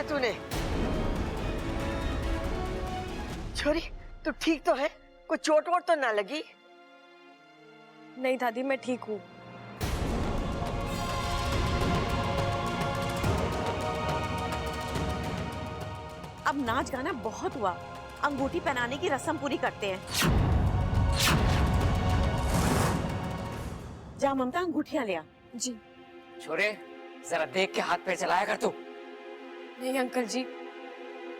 तूने? छोरी, तू ठीक तो है? कोई चोट वोट तो ना लगी? नहीं दादी, मैं ठीक हूँ। अब नाच गाना बहुत हुआ, अंगूठी पहनाने की रस्म पूरी करते हैं। जा ममता, अंगूठियां ले आ। जी। छोरे, जरा देख के हाथ पैर चलाया कर तू। नहीं अंकल जी,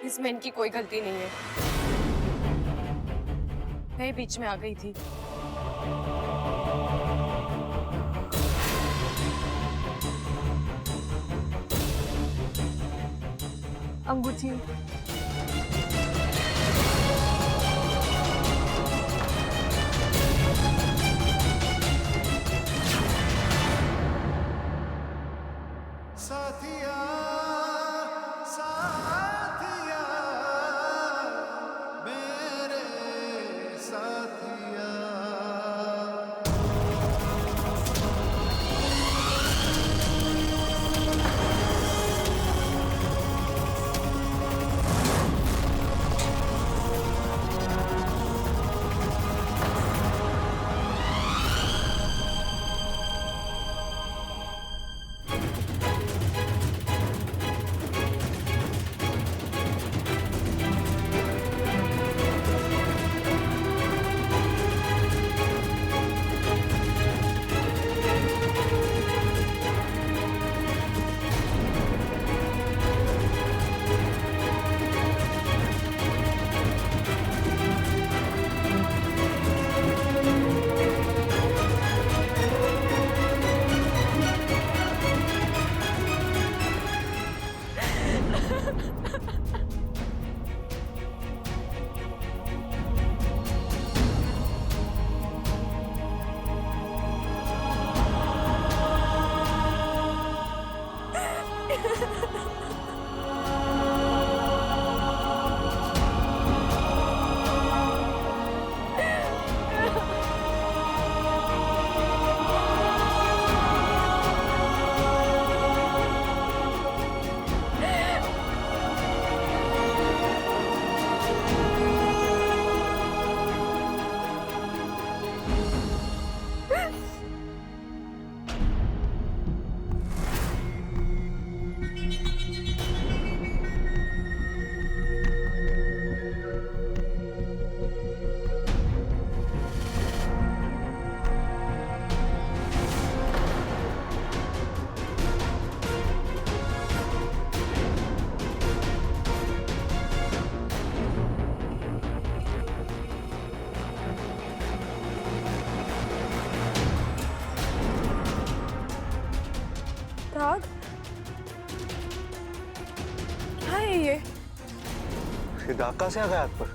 इसमें इनकी कोई गलती नहीं है, मैं बीच में आ गई थी। अंगूठी। साथिया साथिया मेरे साथिया। दाग? क्या है ये? दाग कहाँ से आ गया हाथ पर?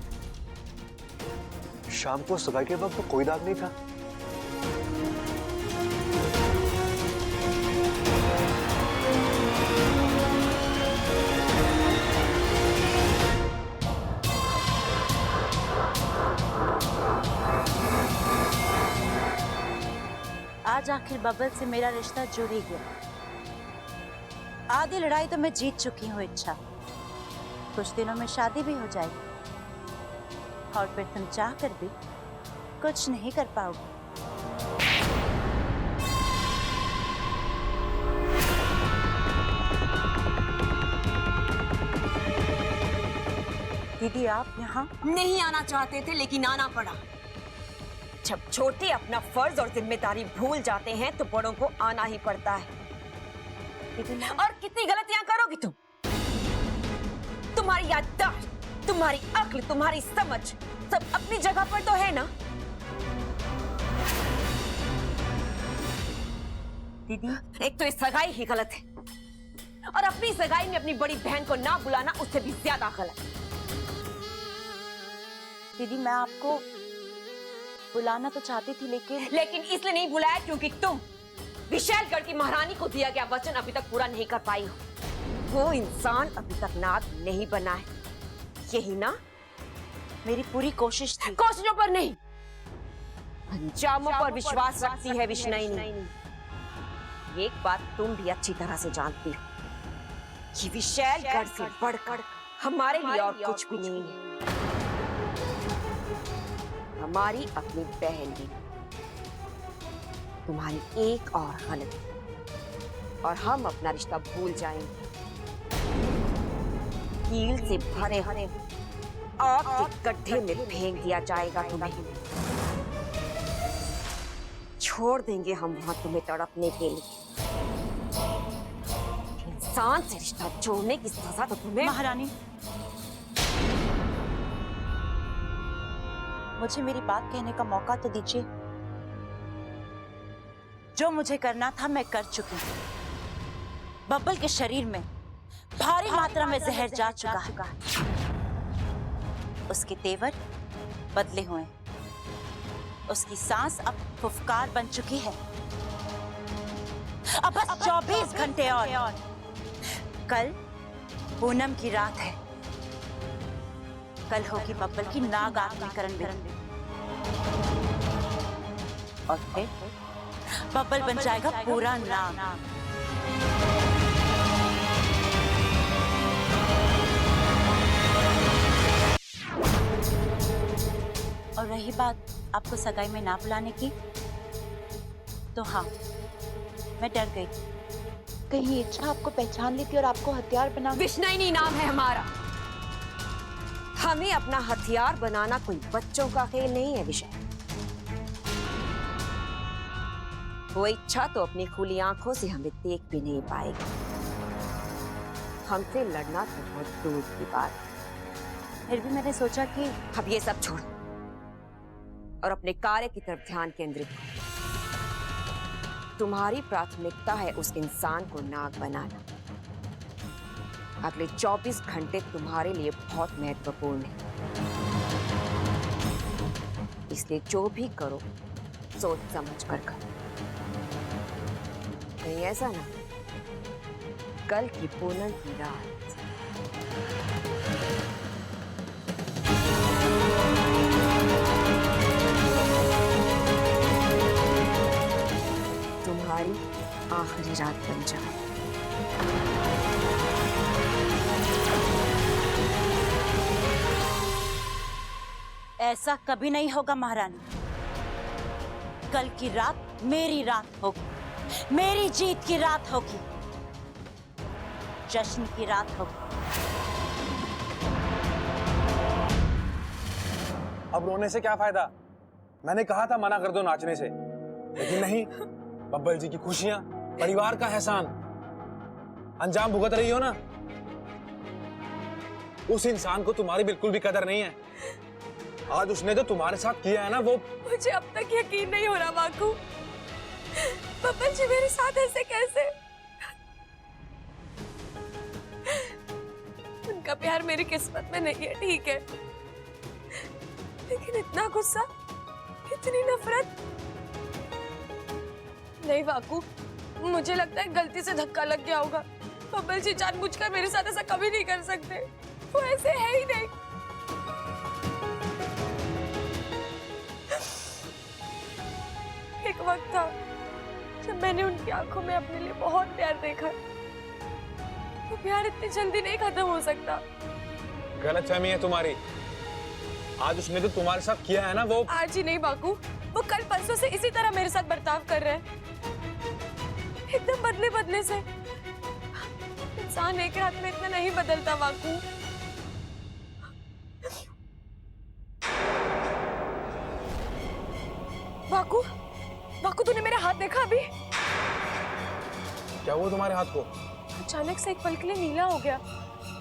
शाम को सगाई के वक्त तो कोई दाग नहीं था। आज आखिर बबल से मेरा रिश्ता जुड़ ही गया। आधी लड़ाई तो मैं जीत चुकी हूँ इच्छा। कुछ दिनों में शादी भी हो जाएगी और फिर तुम चाह कर भी कुछ नहीं कर पाओगे। दीदी, आप यहाँ नहीं आना चाहते थे लेकिन आना पड़ा। जब छोटे अपना फर्ज और जिम्मेदारी भूल जाते हैं तो बड़ों को आना ही पड़ता है। और कितनी गलतियां करोगी तुम? तुम्हारी याददाश्त, तुम्हारी अक्ल, तुम्हारी समझ सब अपनी जगह पर तो है ना? दीदी, एक तो इस सगाई ही गलत है और अपनी सगाई में अपनी बड़ी बहन को ना बुलाना उससे भी ज्यादा गलत। दीदी, मैं आपको बुलाना तो चाहती थी लेकिन इसलिए नहीं बुलाया क्योंकि तुम विशालगढ़ की महारानी को दिया गया वचन अभी तक पूरा नहीं कर पाई हो। वो इंसान अभी तक नाग नहीं बना है, यही ना? मेरी पूरी कोशिश थी। कोशिशों पर नहीं, अंजामों पर विश्वास रखती है विष्णुनी। एक बात तुम भी अच्छी तरह से जानती हो, ये विशालगढ़ से बढ़कर हमारे लिए और कुछ भी नहीं है। हमारी अपनी बहन भी। तुम्हारी एक और गलती और हम अपना रिश्ता भूल जाएंगे। कील से भरे भरे आग के गड्ढे में फेंक दिया जाएगा तुम्हें। छोड़ देंगे हम वहां तुम्हें तड़पने के लिए। इंसान से रिश्ता जोड़ने की सजा तो तुम्हें। महारानी, मुझे मेरी बात कहने का मौका तो दीजिए। जो मुझे करना था मैं कर चुकी हूं। बब्बल के शरीर में भारी मात्रा में जहर जा चुका है। उसके तेवर बदले हुए, उसकी सांस अब फुफकार बन चुकी है। अब बस 24 घंटे और। कल पूनम की रात है। कल होगी बब्बल की नाग आत्मीकरण विधि। और फिर बब्बल बन जाएगा पूरा नाग। और रही बात आपको सगाई में ना बुलाने की, तो हाँ, मैं डर गई। कहीं इच्छा आपको पहचान लेती और आपको हथियार बना। विष्णुनी नाम है हमारा। हमें अपना हथियार बनाना कोई बच्चों का खेल नहीं है विषय। वो इच्छा तो अपनी खुली आंखों से हमें देख भी नहीं पाएगी। हमसे लड़ना तो बहुत दूर की बात। फिर भी मैंने सोचा कि अब ये सब छोड़ और अपने कार्य की तरफ ध्यान केंद्रित करो। तुम्हारी प्राथमिकता है उस इंसान को नाग बनाना। अगले 24 घंटे तुम्हारे लिए बहुत महत्वपूर्ण है। इसलिए जो भी करो सोच समझ कर करो। नहीं ऐसा ना, कल की पूनम की रात तुम्हारी आखिरी रात बन जाए। ऐसा कभी नहीं होगा महारानी। कल की रात मेरी रात होगी। मेरी जीत की रात होगी। जश्न की रात होगी। अब रोने से क्या फायदा? मैंने कहा था मना कर दो नाचने से, लेकिन नहीं। बब्बल जी की खुशियां, परिवार का एहसान अंजाम भुगत रही हो ना। उस इंसान को तुम्हारी बिल्कुल भी कदर नहीं है। आज उसने जो तुम्हारे साथ किया है ना, वो मुझे अब तक यकीन नहीं हो रहा बाकू। बब्बल जी मेरे साथ ऐसे कैसे? उनका प्यार मेरी किस्मत में नहीं है, ठीक है, लेकिन इतना गुस्सा, इतनी नफरत नहीं बाकू। मुझे लगता है गलती से धक्का लग गया होगा। बब्बल जी जानबूझकर मेरे साथ ऐसा कभी नहीं कर सकते। वो ऐसे है ही नहीं। एक वक्त था जब मैंने उनकी आंखों में अपने लिए बहुत प्यार देखा। वो प्यार इतनी जल्दी नहीं खत्म हो सकता। गलतफहमी है तुम्हारी। आज उसने जो तुम्हारे साथ किया है ना, वो आज ही नहीं बाकू, वो कल परसों से इसी तरह मेरे साथ बर्ताव कर रहे हैं, एकदम बदले बदले से। इंसान एक रात में इतना नहीं बदलता बाकू। बाकू, बाकू तूने मेरा हाथ देखा अभी? क्या हुआ तुम्हारे हाथ को? अचानक से एक पल के लिए नीला हो गया,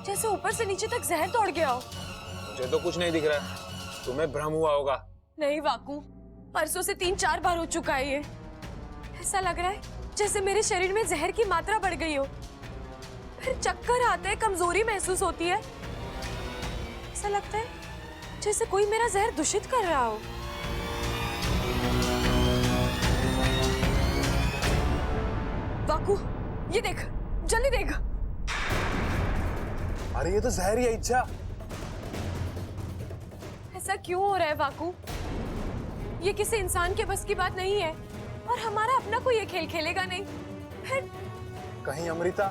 जैसे ऊपर से नीचे तक जहर दौड़ गया हो। मुझे तो कुछ नहीं दिख रहा है। तुम्हें भ्रम हुआ होगा। नहीं बाकू, परसों से 3-4 बार हो चुका है ये। ऐसा लग रहा है जैसे मेरे शरीर में जहर की मात्रा बढ़ गई हो। फिर चक्कर आते हैं, कमजोरी महसूस होती है। ऐसा लगता है जैसे कोई मेरा जहर दूषित कर रहा हो। बाकू ये देख, जल्दी देख। अरे ये तो जहर ही है इच्छा। ऐसा क्यों हो रहा है बाकू? ये किसी इंसान के बस की बात नहीं है, और हमारा अपना कोई ये खेल खेलेगा नहीं। फिर कहीं अमृता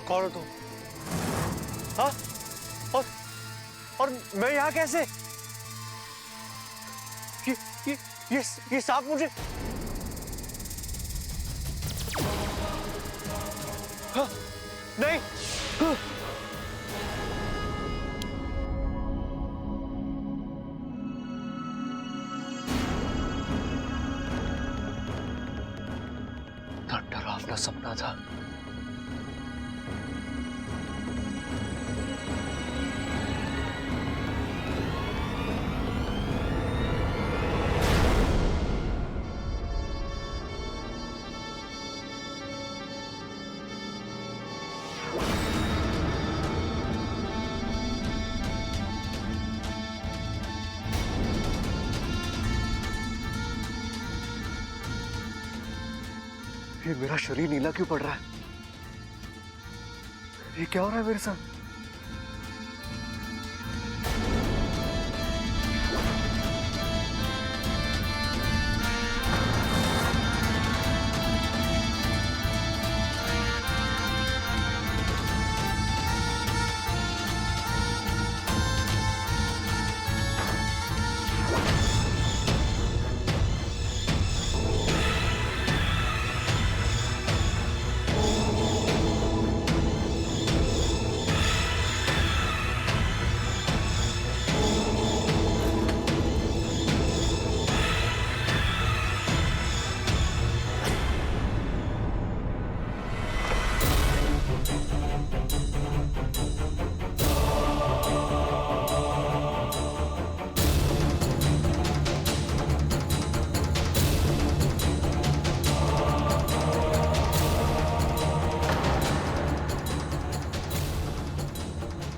कौन हो तुम? हाँ? और मैं यहाँ कैसे? ये सांप मुझे हाँ, नहीं हाँ। डरावना सपना था। ये मेरा शरीर नीला क्यों पड़ रहा है? ये क्या हो रहा है मेरे साथ?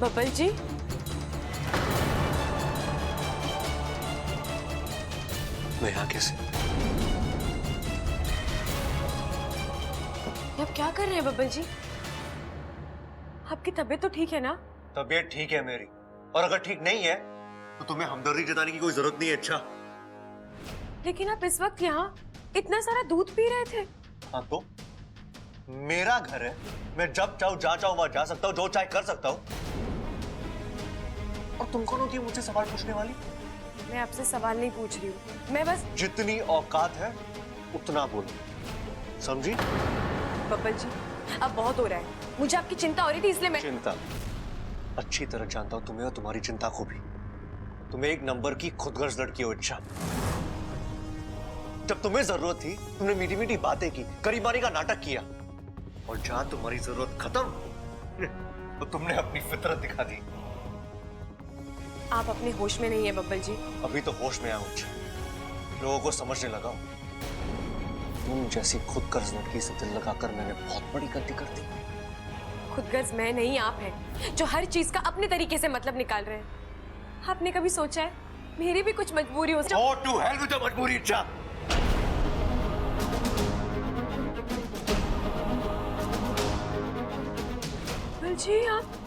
बब्बल जी, मैं यहाँ कैसे? आप क्या कर रहे हैं बब्बल जी? आपकी तबीयत तो ठीक है ना? तबीयत ठीक है मेरी, और अगर ठीक नहीं है तो तुम्हें हमदर्दी जताने की कोई जरूरत नहीं है। अच्छा, लेकिन आप इस वक्त यहाँ इतना सारा दूध पी रहे थे। हाँ तो मेरा घर है, मैं जब चाहूँ जहाँ चाहूँ वहां जा सकता हूँ, जो चाहे कर सकता हूँ। और तुम कौन होती है मुझसे सवाल पूछने वाली? मैं आपसे सवाल नहीं पूछ रही हूँ, मैं बस जितनी औकात है उतना बोलो, समझी? बब्बल जी, अब बहुत हो रहा है, मुझे आपकी चिंता हो रही थी इसलिए मैं चिंता अच्छी तरह जानता हूँ तुम्हें और तुम्हारी चिंता को भी। तुम्हें एक नंबर की खुदगर्ज लड़की हो। अच्छा, जब तुम्हें जरूरत थी तुमने मीठी मीठी बातें की, करीबानी का नाटक किया, और जहां तुम्हारी जरूरत खत्म तो तुमने अपनी फितरत दिखा दी। आप अपने होश में नहीं है बब्बल जी। अभी तो होश में आया हूं, लोगों को समझने लगा हूं। तुम जैसी खुदगर्ज लड़की से दिल लगाकर मैंने बहुत बड़ी गलती कर दी। खुदगर्ज मैं नहीं, आप हैं जो हर चीज का अपने तरीके से मतलब निकाल रहे हैं। आपने कभी सोचा है मेरी भी कुछ मजबूरी हो? Go to hell with your मजबूरी। अच्छा, बब्बल जी, आप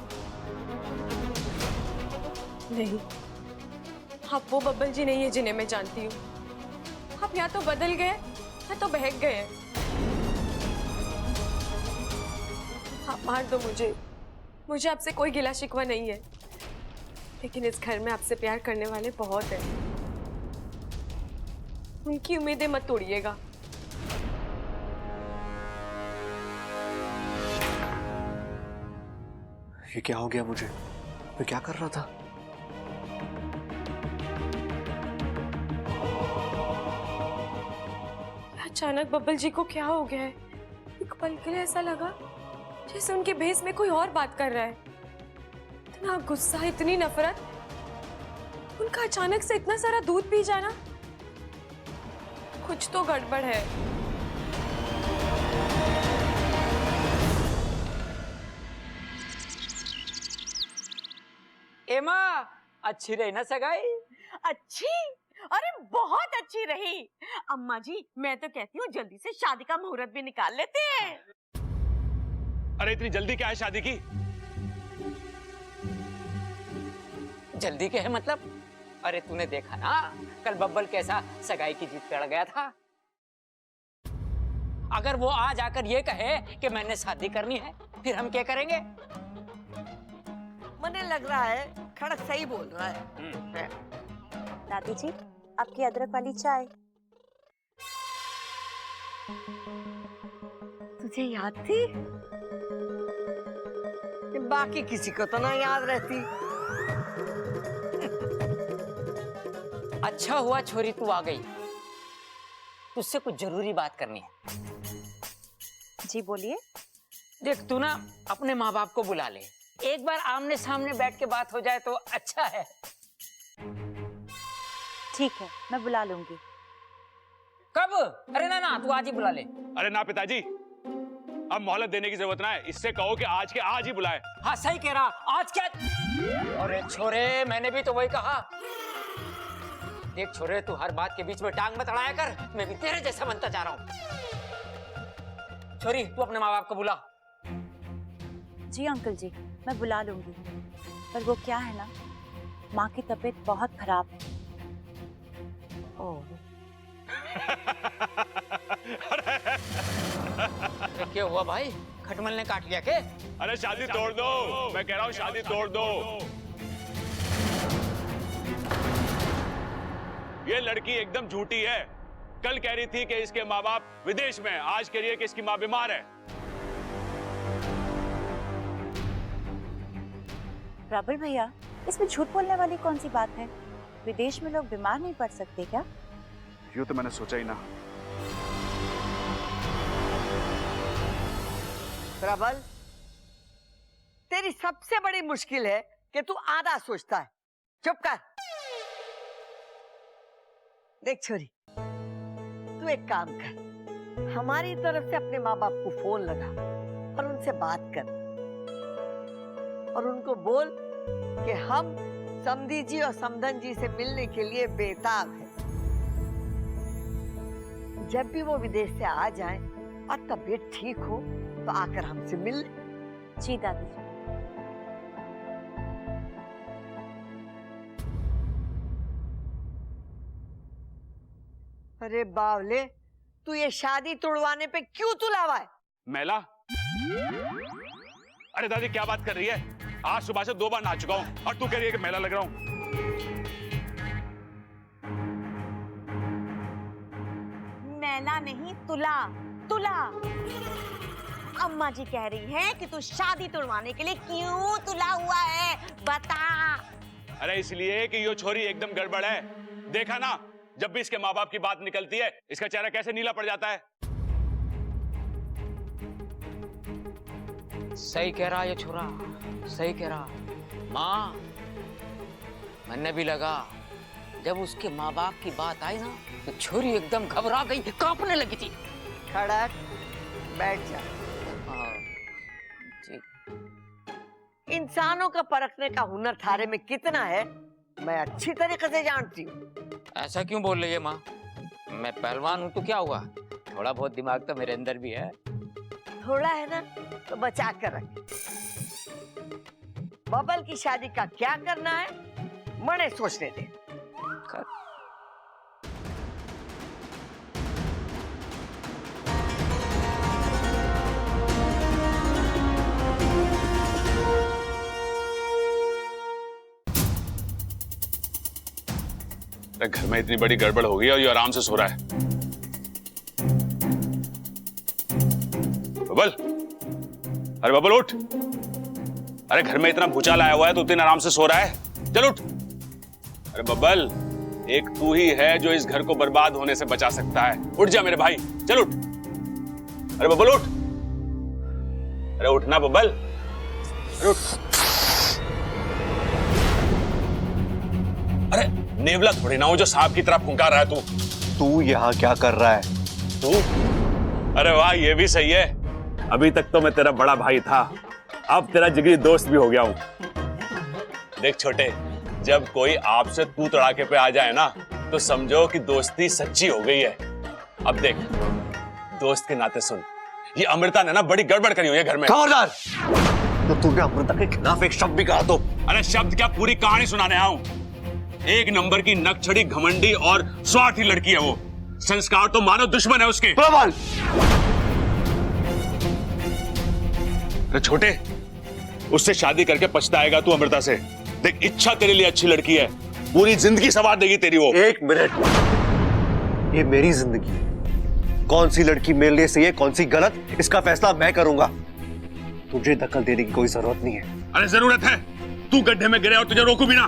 नहीं, आप वो बब्बल जी नहीं है जिन्हें मैं जानती हूँ। आप या तो बदल गए या तो बहक गए। आप मार दो मुझे आपसे कोई गिला शिकवा नहीं है, लेकिन इस घर में आपसे प्यार करने वाले बहुत हैं। उनकी उम्मीदें मत तोड़िएगा। ये क्या हो गया मुझे? मैं क्या कर रहा था? अचानक बब्बल जी को क्या हो गया है? एक पल के लिए ऐसा लगा जैसे उनके भेस में कोई और बात कर रहा है। इतना गुस्सा, इतनी नफरत, उनका अचानक से इतना सारा दूध पी जाना, कुछ तो गड़बड़ है। एमा, अच्छी रही ना सगाई? अच्छी? अरे बहुत अच्छी रही। अम्मा जी, मैं तो कहती हूँ जल्दी से शादी का मुहूर्त भी निकाल लेते हैं। अरे इतनी जल्दी क्या है शादी की? जल्दी के है मतलब? अरे तूने देखा ना कल बब्बल कैसा सगाई की जीत पे अड़ गया था। अगर वो आज आकर ये कहे कि मैंने शादी करनी है फिर हम क्या करेंगे? मने लग रहा है खड़क सही बोल रहा है। दादी जी, आपकी अदरक वाली चाय। तुझे याद थी? बाकी किसी को तो ना याद रहती। अच्छा हुआ छोरी तू आ गई, तुझसे कुछ जरूरी बात करनी है। जी बोलिए। देख तू ना अपने माँ बाप को बुला ले, एक बार आमने सामने बैठ के बात हो जाए तो अच्छा है। ठीक है, मैं बुला लूंगी। कब? अरे ना ना, तू आज ही बुला ले। अरे ना पिताजी, अब मोहलत देने की जरूरत ना है, इससे कहो कि आज के आज ही बुलाए। हाँ सही कह रहा, आज क्या? अरे छोरे, मैंने भी तो वही कहा। देख छोरे, तू हर बात के बीच में टांग मत अड़ाया कर, मैं भी तेरे जैसा बनता जा रहा हूँ। छोरी, तू अपने माँ बाप को बुला। जी अंकल जी, मैं बुला लूंगी। पर वो क्या है ना, माँ की तबीयत बहुत खराब है। क्या हुआ भाई, खटमल ने काट लिया के? अरे शादी तोड़ दो, मैं कह रहा हूँ शादी तोड़ दो। ये लड़की एकदम झूठी है। कल कह रही थी कि इसके माँ बाप विदेश में, आज कह रही है कि इसकी माँ बीमार है। प्रबल भैया, इसमें झूठ बोलने वाली कौन सी बात है? विदेश में लोग बीमार नहीं पड़ सकते क्या? यूं तो मैंने सोचा ही ना। प्रबल, तेरी सबसे बड़ी मुश्किल है कि तू आधा सोचता है। चुप कर। देख छोरी, तू एक काम कर, हमारी तरफ से अपने माँ बाप को फोन लगा और उनसे बात कर और उनको बोल कि हम समधी जी और समधन जी से मिलने के लिए बेताब हैं। जब भी वो विदेश से आ जाएं और तबीयत ठीक हो तो आकर हमसे मिल ले। जी दादी जी। अरे बावले, तू ये शादी तोड़वाने पे क्यों तुलावा है? मैला, अरे दादी क्या बात कर रही है? आज सुबह से 2 बार नहा चुका हूँ और तू कह रही है कि मैला लग रहा हूँ। मैला नहीं, तुला तुला। अम्मा जी कह रही है कि तू शादी तोड़वाने के लिए क्यों तुला हुआ है, बता। अरे इसलिए कि ये छोरी एकदम गड़बड़ है। देखा ना, जब भी इसके माँ बाप की बात निकलती है, इसका चेहरा कैसे नीला पड़ जाता है। सही कह रहा ये छोरा, सही कह रहा। माँ, मैंने भी लगा जब उसके माँ बाप की बात आई ना तो छोरी एकदम घबरा गई, कांपने लगी थी। खड़क, बैठ जा। जी। इंसानों का परखने का हुनर थारे में कितना है मैं अच्छी तरीके से जानती हूँ। ऐसा क्यों बोल रही है माँ? मैं पहलवान हूँ तो क्या हुआ, थोड़ा बहुत दिमाग तो मेरे अंदर भी है। थोड़ा है ना तो बचा कर रख। बबल की शादी का क्या करना है मने सोचने दे। घर में इतनी बड़ी गड़बड़ हो गई और ये आराम से सो रहा है। बबल, अरे बबल उठ। अरे घर में इतना भूचाल आया हुआ है तो इतने आराम से सो रहा है, चल उठ। अरे बबल, एक तू ही है जो इस घर को बर्बाद होने से बचा सकता है। उठ जा मेरे भाई, चल उठ। अरे बबल उठ, अरे उठना बबल, अरे उठ। अरे नेवला थोड़ी ना हो जो सांप की तरह फुंकार रहा है तू यहाँ क्या कर रहा है? तू? अरे वाह, ये भी सही है। अभी तक तो मैं तेरा बड़ा भाई था, अब तेरा जिगरी दोस्त भी हो गया हूं। देख छोटे, जब कोई आपसे तू तड़ाके पे आ जाए ना तो समझो कि दोस्ती सच्ची हो गई है। अब देख, दोस्त के नाते सुन, ये अमृता ने ना बड़ी गड़बड़ करी हुई है घर में। खबरदार, तो तूने अमृता के खिलाफ एक शब्द भी कहा तो? अरे शब्द क्या, पूरी कहानी सुनाने आया हूं। एक नंबर की नकछड़ी, घमंडी और स्वार्थी लड़की है वो। संस्कार तो मानो दुश्मन है उसके। प्रबल, अरे छोटे, उससे शादी करके पछताएगा तू अमृता से। देख, इच्छा तेरे लिए अच्छी लड़की है, पूरी जिंदगी संवार देगी तेरी वो। एक मिनट, ये मेरी जिंदगी है। कौन सी लड़की मेरे लिए सही है, कौन सी गलत, इसका फैसला मैं करूंगा। तुझे दखल देने की कोई जरूरत नहीं है। अरे जरूरत है, तू गड्ढे में गिरे और तुझे रोकू भी ना।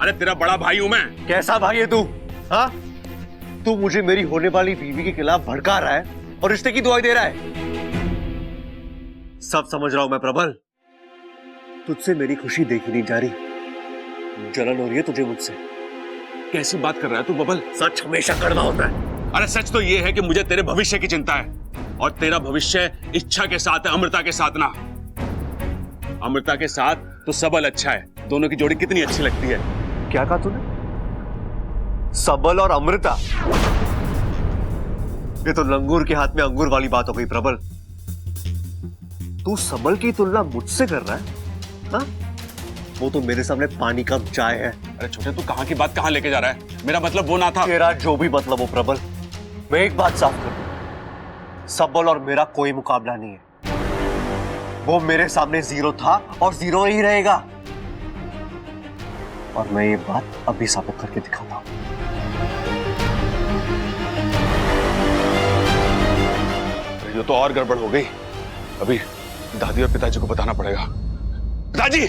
अरे तेरा बड़ा भाई हूं मैं। कैसा भाई है तू? हाँ, तू मुझे मेरी होने वाली बीवी के खिलाफ भड़का रहा है और रिश्ते की दुआई दे रहा है। सब समझ रहा हूं मैं प्रबल, तुझसे मेरी खुशी देखी नहीं जा रही। जलन हो रही है तुझे मुझसे। कैसी बात कर रहा है तू बबल? सच हमेशा कड़वा होता है। अरे सच तो ये है कि मुझे तेरे भविष्य की चिंता है, और तेरा भविष्य इच्छा के साथ है, अमृता के साथ ना। अमृता के साथ तो सबल अच्छा है, दोनों की जोड़ी कितनी अच्छी लगती है। क्या कहा तूने? सबल और अमृता? ये तो लंगूर के हाथ में अंगूर वाली बात हो गई प्रबल। तू सबल की तुलना मुझसे कर रहा है? हाँ? वो तो मेरे सामने पानी का चाय है। अरे छोटे, तू कहां की बात कहां लेके जा रहा है? मेरा मतलब वो ना था। तेरा जो भी मतलब हो प्रबल, मैं एक बात साफ कर दूं, सबल और मेरा कोई मुकाबला नहीं है। वो मेरे सामने जीरो था और जीरो ही रहेगा, और मैं ये बात अभी साबित करके दिखाता हूं। ये तो और गड़बड़ हो गई। अभी दादी और पिताजी को बताना पड़ेगा। पिताजी!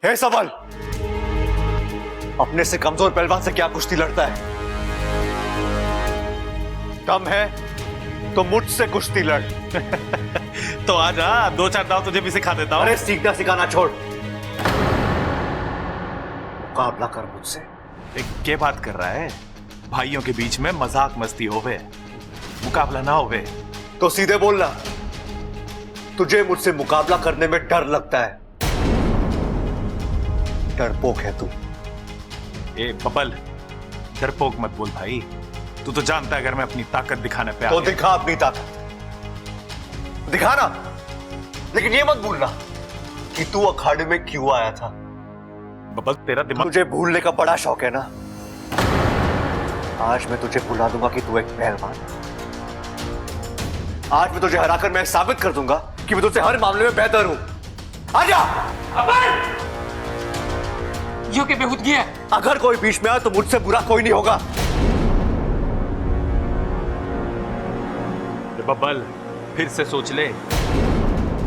हे सबल, अपने से कमजोर पहलवान से क्या कुश्ती लड़ता है? दम है तो मुझसे कुश्ती लड़। तो आजा, 2-4 दाव तुझे भी सिखा देता हूं। अरे सीखना सिखाना छोड़, मुकाबला कर मुझसे। क्या बात कर रहा है? भाइयों के बीच में मजाक मस्ती होवे, मुकाबला ना होवे। तो सीधे बोलना, तुझे मुझसे मुकाबला करने में डर लगता है। डरपोक है तू। ए बबल, डरपोक मत बोल भाई। तू तो जानता है अगर मैं अपनी ताकत दिखाने पे तो दिखा अपनी ताकत, दिखाना, लेकिन ये मत भूलना कि तू अखाड़े में क्यों आया था। बबल, तेरा दिमाग। तुझे भूलने का बड़ा शौक है ना? आज मैं तुझे भुला दूंगा कि तू एक पहलवान है। आज मैं तुझे हराकर मैं साबित कर दूंगा कि मैं तुझसे हर मामले में बेहतर हूं। आजा! यो के बेहूदगी है। अगर कोई बीच में आए तो मुझसे बुरा कोई नहीं होगा। बबल, फिर से सोच ले,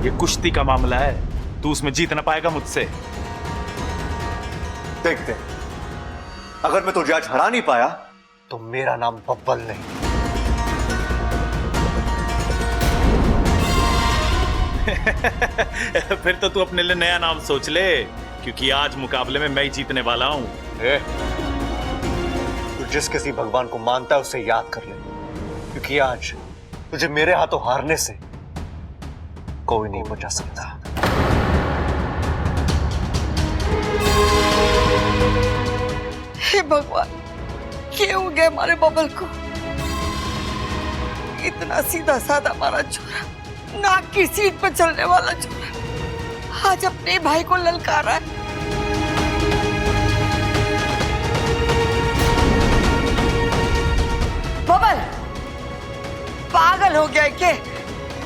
ये कुश्ती का मामला है, तू उसमें जीत ना पाएगा मुझसे। देखते, अगर मैं तुझे आज हरा नहीं पाया तो मेरा नाम बब्बल नहीं। फिर तो तू अपने लिए नया नाम सोच ले, क्योंकि आज मुकाबले में मैं ही जीतने वाला हूं। तू जिस किसी भगवान को मानता है उसे याद कर ले, क्योंकि आज तुझे मेरे हाथों हारने से कोई नहीं बचा सकता। हे भगवान, क्या हो गया हमारे बबल को? इतना सीधा साधा हमारा छोरा, नाक की सीट पर चलने वाला छोरा, आज अपने भाई को ललकारा है। बबल पागल हो गया है क्या?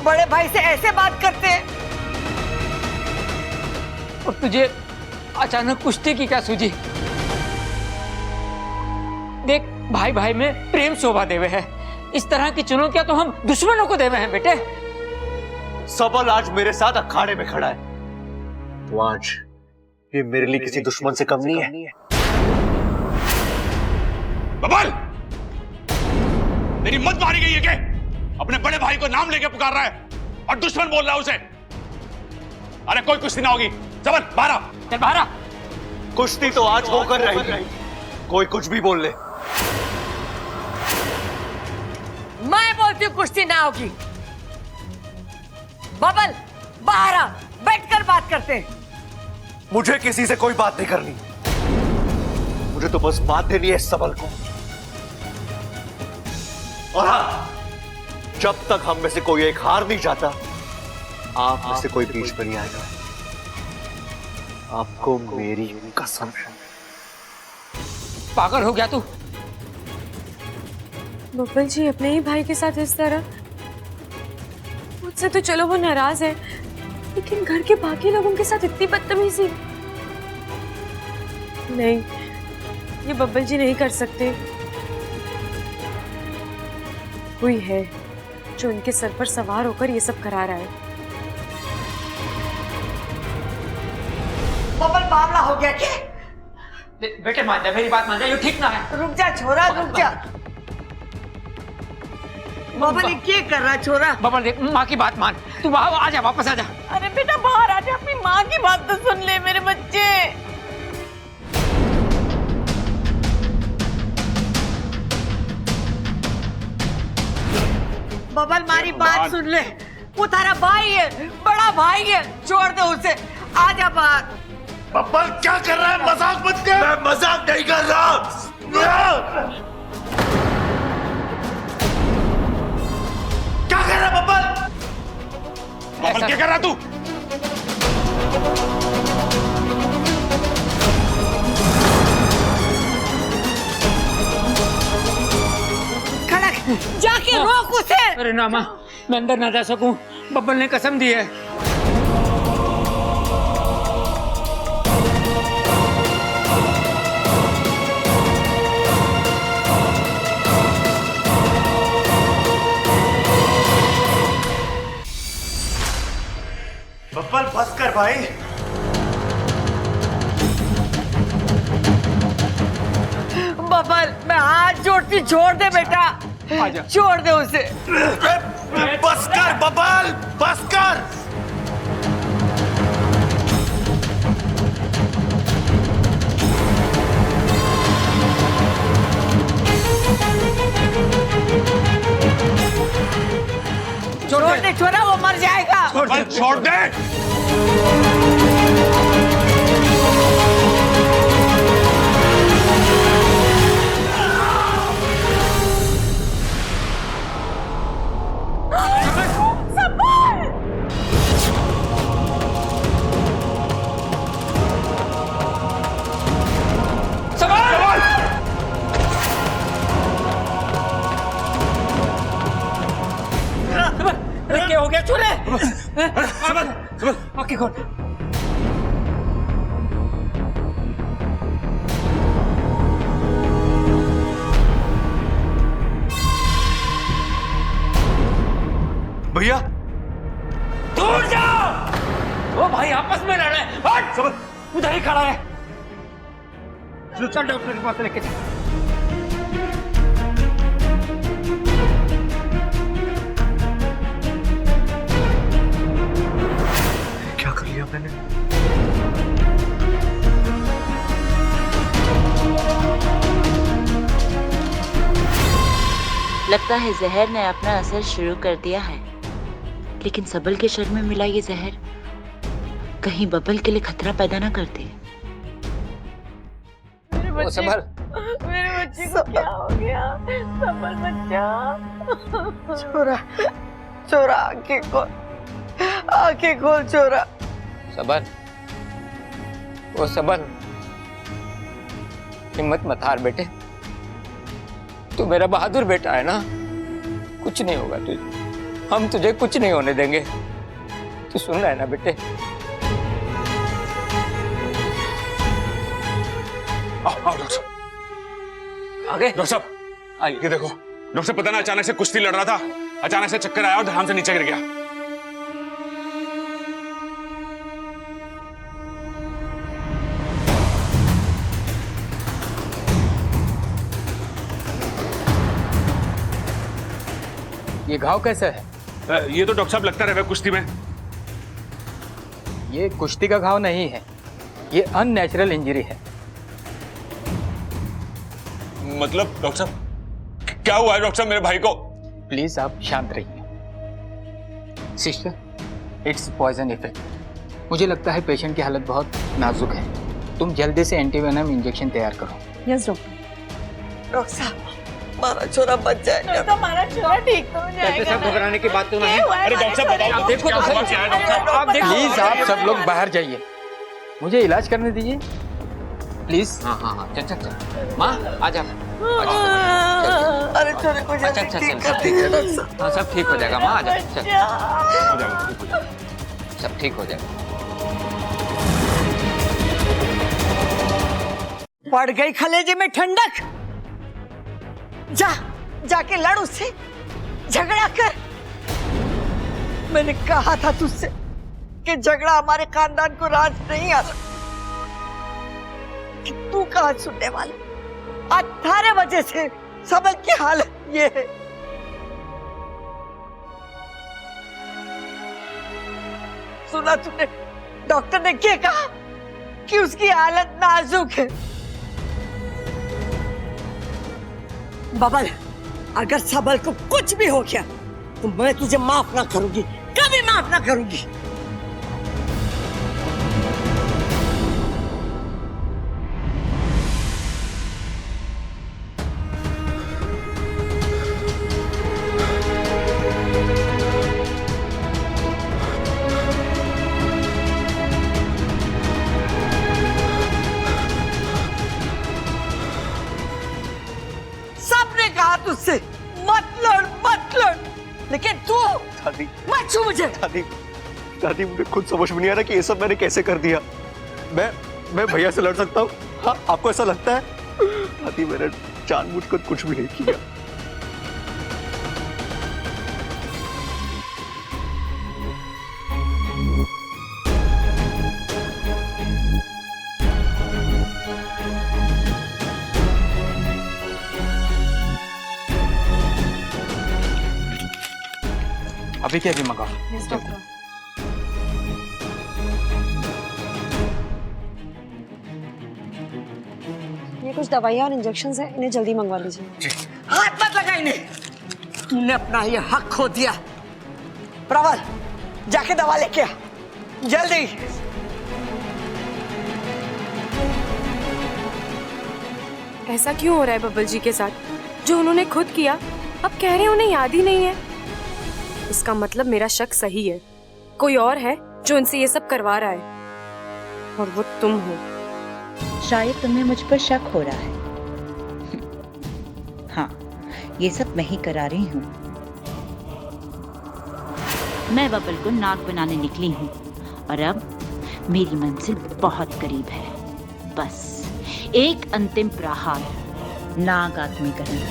बड़े भाई से ऐसे बात करते हैं? और तुझे अचानक कुश्ती की क्या सूझी? देख, भाई भाई में प्रेम शोभा देवे है। इस तरह की चुनौतियां तो हम दुश्मनों को देवे हैं बेटे। सबल आज मेरे साथ अखाड़े में खड़ा है, तो आज ये मेरे लिए किसी दुश्मन से कम नहीं है। बबल! तेरी मत मारी गई है क्या? अपने बड़े भाई को नाम लेके पुकार रहा है और दुश्मन बोल रहा है उसे। अरे कोई कुश्ती ना होगी। सबल, बाहर आ। चल बाहर आ। कुश्ती तो आज होकर रहेगी, कोई कुछ भी बोल ले। मैं बोलती हूँ कुश्ती ना होगी। बबल बाहर आ, बैठकर बात करते हैं। मुझे किसी से कोई बात नहीं करनी, मुझे तो बस बात देनी है सबल को। और हाँ, जब तक हम में से कोई एक हार नहीं जाता, आप में से कोई बीच में नहीं आएगा। आपको मेरी कसम है। पागल हो गया तू? बब्बल जी अपने ही भाई के साथ इस तरह, मुझसे तो चलो वो नाराज है, लेकिन घर के बाकी लोगों के साथ इतनी बदतमीजी नहीं, ये बब्बल जी नहीं कर सकते। कोई है जो इनके सर पर सवार होकर ये सब करा रहा है। बबल मामला हो गया क्या? बेटे मान जा, मेरी बात मान जा, ये ठीक ना है। रुक जा छोरा, रुक जा। बबल ये क्या कर रहा छोरा? बबल देख, माँ की बात मान, तू वहाँ आ जा, वापस आ जा। अरे बेटा बाहर आ जा, अपनी माँ की बात तो सुन ले मेरे बच्चे। बबल मारी बात सुन ले, वो तारा भाई है, बड़ा भाई है, छोड़ दे उसे, आ जा बाहर। बब्बल क्या कर रहा है? मजाक मत कर। मैं मजाक नहीं कर रहा। क्या कर रहा है बब्बल? बब्बल क्या कर रहा तू? खड़क जाके रोक उसे। अरे ना माँ, मैं अंदर ना जा सकूं, बब्बल ने कसम दी है। बब्बल बस कर भाई। बबल मैं हाथ जोड़ती, छोड़ दे बेटा, छोड़ दे उसे। बस कर बब्बल, बस कर। छोड़ दे छोरा, वो मर जाएगा। बब्बल छोड़ दे। क्या हो गया छोरे? आंखें खोल। भैया दूर जाओ, वो भाई आपस में लड़ रहे हैं। हट! उधर ही खड़ा है, चल डॉक्टर के पास लेके चल। क्या कर लिया मैंने? लगता है जहर ने अपना असर शुरू कर दिया है, लेकिन सबल के शरीर में मिला ये जहर कहीं बबल के लिए खतरा पैदा ना कर दे। वो संभल। मेरे बच्चे को क्या हो गया? सबल बच्चा। छोरा, छोरा आंखें खोल, आंखें खोल छोरा। सबल, वो सबल, हिम्मत मत हार बेटे, तू मेरा बहादुर बेटा है ना, कुछ नहीं होगा तुझे, हम तुझे कुछ नहीं होने देंगे। तू सुन रहा है ना बेटे? आओ डॉक्टर साहब। आगे डॉक्टर साहब आइए। ये देखो, डॉक्टर साहब पता ना अचानक से कुश्ती लड़ रहा था, अचानक से चक्कर आया और ध्यान से नीचे गिर गया। ये घाव कैसा है? ये तो डॉक्टर साहब लगता रहे कुश्ती में। ये कुश्ती का घाव नहीं है, ये अननेचुरल इंजरी है। मतलब डॉक्टर साहब क्या हुआ है डॉक्टर साहब मेरे भाई को? प्लीज आप शांत रहिए। Sister, it's poison effect. मुझे लगता है पेशेंट की हालत बहुत नाजुक है, तुम जल्दी से एंटीवेनम इंजेक्शन तैयार करो। Yes doctor. डॉक्टर साहब, हमारा छोरा बच जाएगा। तो हमारा छोरा ठीक तो हो जाएगा। सब घबराने की बात तो नहीं क्या हुआ है। है? अरे डॉक्टर साहब बताओ, आप देखो तो सही। क्या है डॉक्टर साहब? आप देखो, प्लीज आप सब लोग बाहर जाइए, मुझे इलाज करने दीजिए प्लीज। हाँ हाँ हाँ, चल चल चल। माँ आ जा। अरे छोरे को अच्छा जल्दी अच्छा ठीक चल कर दीजिए डॉक्टर साहब। हाँ सब ठीक हो जाएगा माँ, आ जा चल, हो जाएगा, ठीक हो जाएगा। सब ठीक हो जाएगा। पड़ गई कलेजे में ठंडक। जाके लड़ उससे, झगड़ा कर। मैंने कहा था तुझसे कि झगड़ा हमारे खानदान को राज नहीं आ सकता। कि तू कहाँ सुनने वाला। 18 बजे से सबल की हालत ये है। सुना तूने डॉक्टर ने क्या कहा कि उसकी हालत नाजुक है। बबल, अगर सबल को कुछ भी हो गया तो मैं तुझे माफ ना करूंगी, कभी माफ ना करूंगी। सबने कहा तुझसे मत लड़, लेकिन तू दादी, मत छू मुझे। दादी मुझे खुद समझ में नहीं आ रहा कि ये सब मैंने कैसे कर दिया। मैं भैया से लड़ सकता हूँ? हाँ, आपको ऐसा लगता है? दादी मैंने जानबूझकर कुछ भी नहीं किया। अभी क्या भी मंगा। ये कुछ दवाइयाँ और इंजेक्शन है, इन्हें जल्दी मंगवा लीजिए। हाथ मत लगा इन्हें। तूने अपना ये हक खो दिया। प्रबल, जाके दवा लेके आ जल्दी। ऐसा क्यों हो रहा है बबल जी के साथ? जो उन्होंने खुद किया अब कह रहे हैं उन्हें याद ही नहीं है। इसका मतलब मेरा शक सही है, कोई और है जो उनसे ये सब करवा रहा है, और वो तुम हो। शायद तुम्हें मुझ पर शक हो रहा है। हाँ, ये सब मैं ही करा रही हूँ। मैं बबल को नाग बनाने निकली हूँ और अब मेरी मंजिल बहुत करीब है। बस एक अंतिम प्रहार नाग आत्मी करना।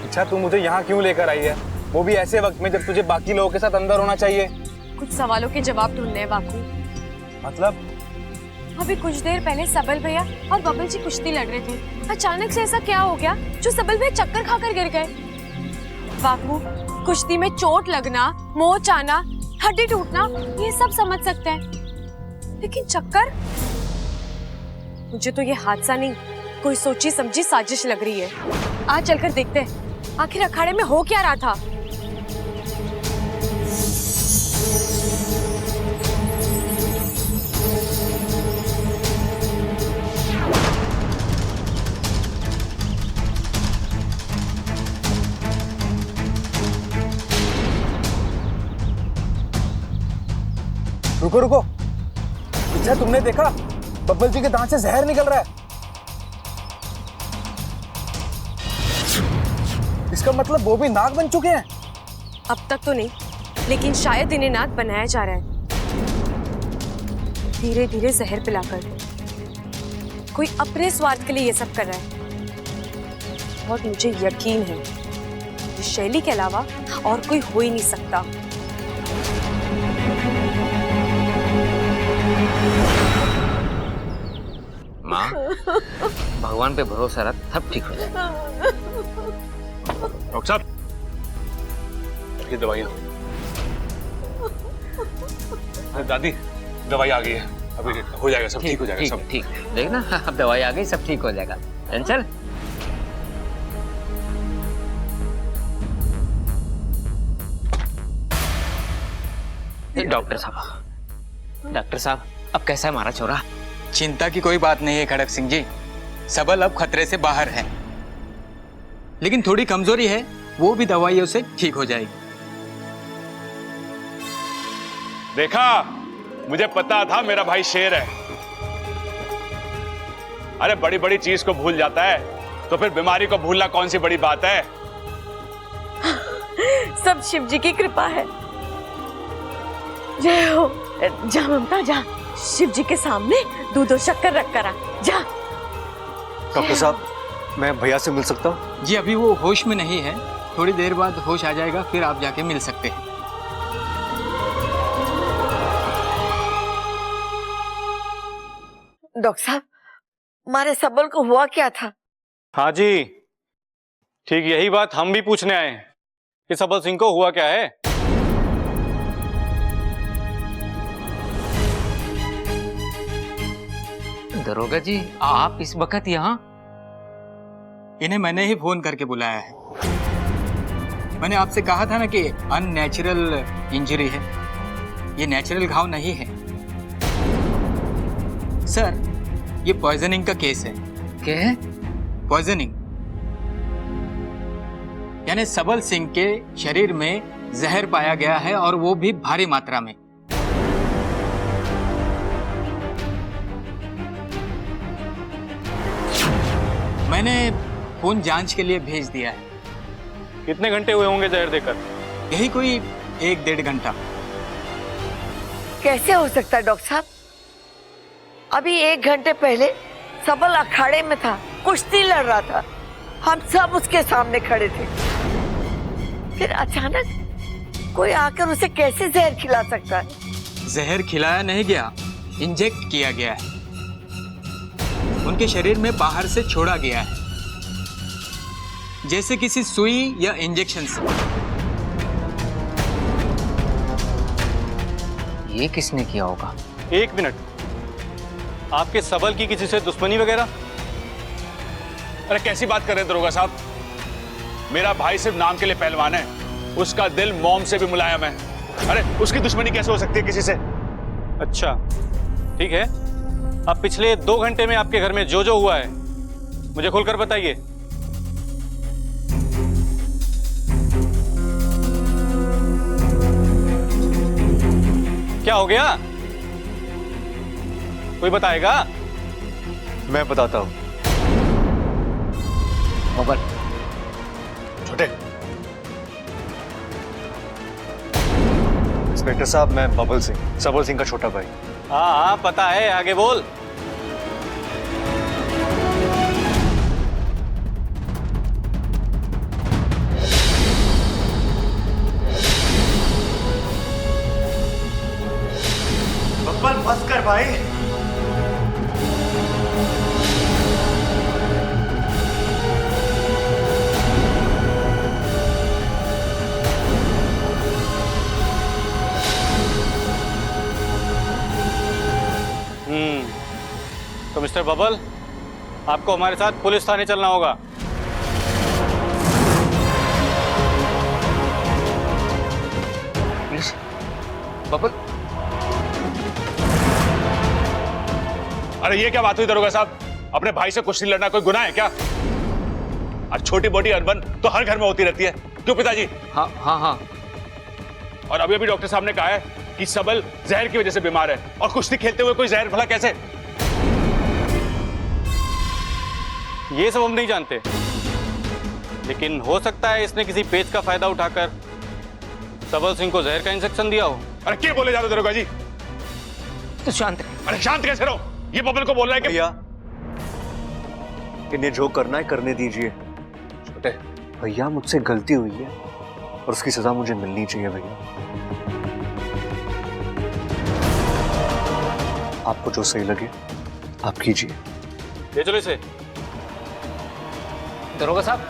अच्छा, तू मुझे यहाँ क्यों लेकर आई है? वो भी ऐसे वक्त में जब तुझे बाकी लोगों के साथ अंदर होना चाहिए। कुछ सवालों के जवाब ढूंढने हैं बापू। मतलब? अभी कुछ देर पहले सबल भैया और बबल जी कुश्ती लड़ रहे थे। अचानक से ऐसा क्या हो गया जो सबल भैया चक्कर खाकर गिर गए? बापू, कुश्ती में चोट लगना, मोच आना, हड्डी टूटना, ये सब समझ सकते हैं, लेकिन चक्कर? मुझे तो ये हादसा नहीं, कोई सोची समझी साजिश लग रही है। आज चलकर देखते हैं आखिर अखाड़े में हो क्या रहा था। रुको रुको, अच्छा तुमने देखा बब्बल जी के दांत से जहर निकल रहा है। इसका मतलब वो भी नाग बन चुके हैं। अब तक तो नहीं, लेकिन शायद इन्हें नाग बनाया जा रहा है, धीरे धीरे जहर पिलाकर। कोई अपने स्वार्थ के लिए ये सब कर रहा है, और मुझे यकीन है कि शैली के अलावा और कोई हो ही नहीं सकता। माँ, भगवान पे भरोसा रख, सब ठीक हो जाएगा। डॉक्टर साहब, ये दवाइयाँ। अरे दादी, दवाई आ गई है, अभी हो जाएगा, सब ठीक हो जाएगा। सब ठीक, देखना अब दवाई आ गई, सब ठीक हो जाएगा। चल डॉक्टर साहब, अब कैसा है हमारा छोरा? चिंता की कोई बात नहीं है खड़क सिंह जी, सबल अब खतरे से बाहर है, लेकिन थोड़ी कमजोरी है, वो भी दवाइयों से ठीक हो जाएगी। देखा, मुझे पता था मेरा भाई शेर है। अरे बड़ी बड़ी चीज को भूल जाता है, तो फिर बीमारी को भूलना कौन सी बड़ी बात है। सब शिव जी की कृपा है। जय हो। जा ममता जा, शिव जी के सामने दूध और शक्कर रख कर आ। जा। डॉक्टर साहब, मैं भैया से मिल सकता हूँ? जी अभी वो होश में नहीं है, थोड़ी देर बाद होश आ जाएगा, फिर आप जाके मिल सकते हैं। डॉक्टर साहब, हमारे सबल को हुआ क्या था? हाँ जी, ठीक यही बात हम भी पूछने आए हैं कि सबल सिंह को हुआ क्या है। दरोगा जी, आप इस वक्त यहाँ? इन्हें मैंने ही फोन करके बुलाया है। मैंने आपसे कहा था ना कि अननेचुरल इंजरी है, ये नेचुरल घाव नहीं है। सर, ये पॉइजनिंग का केस है। क्या है? पॉइजनिंग, यानी सबल सिंह के शरीर में जहर पाया गया है और वो भी भारी मात्रा में। मैंने खून जांच के लिए भेज दिया है। कितने घंटे हुए होंगे जहर देकर? यही कोई 1-1.5 घंटा। कैसे हो सकता है डॉक्टर साहब? अभी 1 घंटे पहले सबल अखाड़े में था, कुश्ती लड़ रहा था, हम सब उसके सामने खड़े थे। फिर अचानक कोई आकर उसे कैसे जहर खिला सकता है? जहर खिलाया नहीं गया, इंजेक्ट किया गया है। उनके शरीर में बाहर से छोड़ा गया है, जैसे किसी सुई या इंजेक्शन से। ये किसने किया होगा? 1 मिनट, आपके सबल की किसी से दुश्मनी वगैरह? अरे कैसी बात कर रहे हैं दरोगा साहब? मेरा भाई सिर्फ नाम के लिए पहलवान है, उसका दिल मोम से भी मुलायम है। अरे उसकी दुश्मनी कैसे हो सकती है किसी से? अच्छा ठीक है, अब पिछले 2 घंटे में आपके घर में जो जो हुआ है मुझे खुलकर बताइए। क्या हो गया? कोई बताएगा? मैं बताता हूँ। बबल, छोटे, इंस्पेक्टर साहब, मैं बबल सिंह, सबल सिंह का छोटा भाई। हाँ हाँ पता है, आगे बोल। बब्बल बस कर भाई। तो मिस्टर बबल, आपको हमारे साथ पुलिस थाने चलना होगा। पुलिस? बबल, अरे ये क्या बात हुई दरोगा साहब? अपने भाई से कुश्ती लड़ना कोई गुनाह है क्या? और छोटी मोटी अनबन तो हर घर में होती रहती है, क्यों पिताजी? हाँ हाँ हाँ। और अभी अभी डॉक्टर साहब ने कहा है कि सबल जहर की वजह से बीमार है, और कुश्ती खेलते हुए कोई जहर भला कैसे? ये सब हम नहीं जानते, लेकिन हो सकता है इसने किसी पेच का फायदा उठाकर सबल सिंह को जहर का इंजेक्शन दिया हो। अरे क्या बोले जाते दरोगा जी? तो शांत। अरे शांत कैसे रहो? ये बबल को बोल रहा है कि भैया, इन्हें जो करना है करने दीजिए। छोटे, भैया मुझसे गलती हुई है और उसकी सजा मुझे मिलनी चाहिए भैया। आपको जो सही लगे आप कीजिए। ले चलो इसे। दरोगा साहब,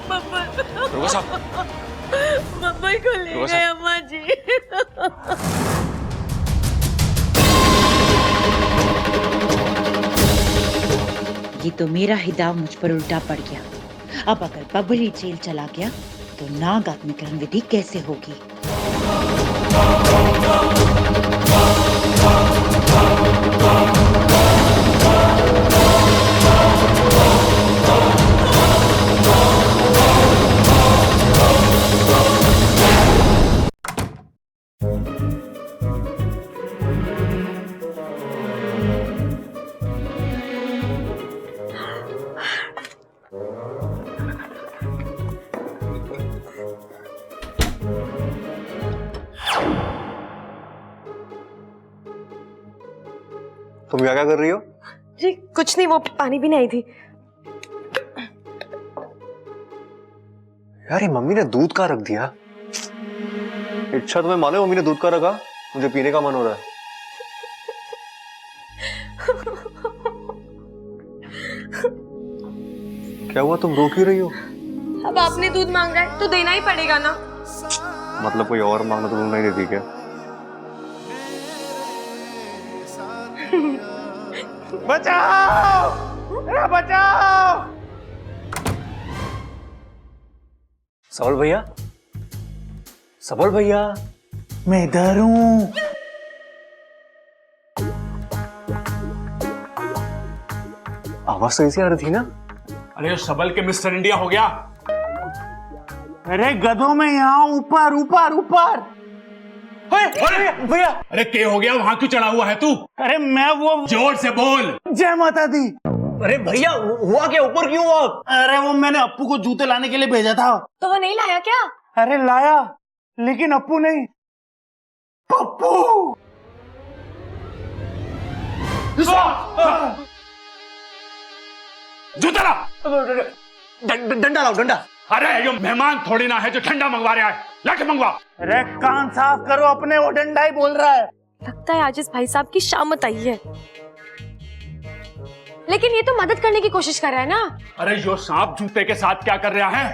दरोगा साहब, बब्बल को ले गए अम्मा जी। ये तो मेरा ही दाव मुझ पर उल्टा पड़ गया। अब अगर बबल ही जेल चला गया तो नाग आत्मीकरण विधि कैसे होगी? तुम क्या क्या कर रही हो? जी कुछ नहीं, वो पानी भी नहीं थी। यार ये मम्मी ने दूध का रख दिया। इच्छा तुम्हें मालूम मम्मी ने दूध का रखा? मुझे पीने का मन हो रहा है। क्या हुआ, तुम रो क्यों रही हो? अब आपने दूध मांगा है तो देना ही पड़ेगा ना। मतलब कोई और मांगना तो तुम नहीं देती क्या? बचाओ! अरे बचाओ! सबल भैया, सबल भैया, मैं इधर हूँ। आवाज तो ऐसी आ रही थी ना? अरे सबल के मिस्टर इंडिया हो गया। अरे गधों में यहाँ ऊपर ऊपर ऊपर। भैया अरे के हो गया, वहां क्यों चढ़ा हुआ है तू? अरे मैं वो, जोर से बोल। जय माता दी। अरे भैया हुआ क्या, ऊपर क्यों हुआ? अरे वो मैंने अप्पू को जूते लाने के लिए भेजा था। तो वो नहीं लाया क्या? अरे लाया, लेकिन अप्पू नहीं, पप्पू। जूता ला। डंडा लाओ, डंडा। अरे ये मेहमान थोड़ी ना है जो ठंडा मंगवा रहा है, लाके मंगवा। अरे कान साफ करो अपने, वो डंडा ही बोल रहा है। लगता है आज इस भाई साहब की शामत आई है। लेकिन ये तो मदद करने की कोशिश कर रहा है ना। अरे जो सांप जूते के साथ क्या कर रहा है?